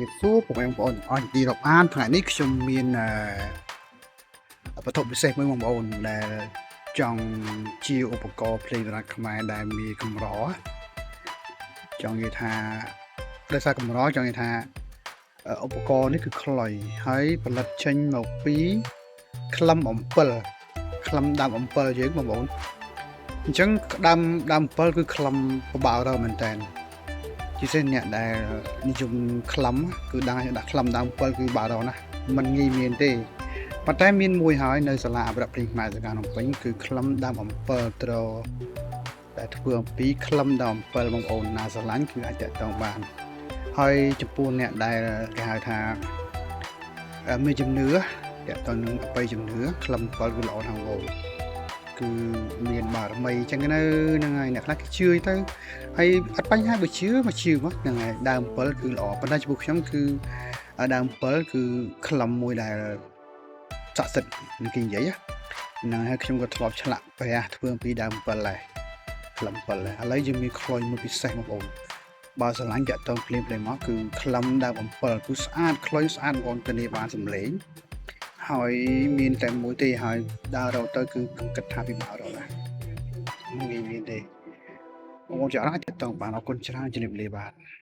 វាសួរបងប្អូនអស់ទីរាប់អានថ្ងៃនេះខ្ញុំមានវត្ថុពិសេសមួយបងប្អូនដែលចង់ជាឧបករណ៍ភ្លេងរ៉ាត់ខ្មែរដែលមានកម្រចង់និយាយថាដោយសារកម្រចង់និយាយថាឧបករណ៍នេះគឺខ្លីហើយផលិតចេញមកពីក្លឹមអំពិលក្លឹមដើមអំពិលយើងបងប្អូនអញ្ចឹងដើមអំពិលគឺក្លឹមពិបាករកមែនតើជាពិសេសអ្នកដែលនិយមក្លឹមគឺដាក់ក្លឹមដើមអំពិលគឺបាក់រកណាมันងាយមានទេប៉ុន្តែមានមួយហើយនៅសាលាអភិរក្សភ្លេងខ្មែរសាកាភ្នំពេញគឺក្លឹមដើមអំពិលត្រូវតែធ្វើអំពីក្លឹមដើមអំពិលបងប្អូនណាស្រឡាញ់គឺអាចតាក់ទងបានហើយចំពោះអ្នកដែលគេហៅថាមានជំនឿតាក់ទងនឹងអបិយជំនឿក្លឹមអំពិលគឺល្អណាស់បងគឺមានបារមីអញ្ចឹងនៅហ្នឹងហើយអ្នកខ្លះគេជឿទៅហើយអត់បញ្ហាបើជឿមកជឿមកហ្នឹងហើយដើមអំពិលគឺល្អប៉ុន្តែចំពោះខ្ញុំគឺដើមអំពិលគឺក្លឹមមួយដែលស័ក្តិសិទ្ធិនឹងគេនិយាយហ្នឹងហើយខ្ញុំក៏ធ្លាប់ឆ្លាក់ព្រះធ្វើអំពីដើមអំពិលដែរក្លឹមអំពិលដែរឥឡូវយើងមានខ្លុយមួយពិសេសបងប្អូនបើស្រឡាញ់តាក់ទងភ្លាមមកគឺក្លឹមដើមអំពិលគឺស្អាតខ្លុយស្អាតបងប្អូនធានាបានសម្លេងហើយមានតែមួយទេហើយដើររកទៅគឺគិតថាពិបាករកណាមានទេបងប្អូនចាអាចតាក់ទងបានអរគុណច្រើនជំរាបលាបាទ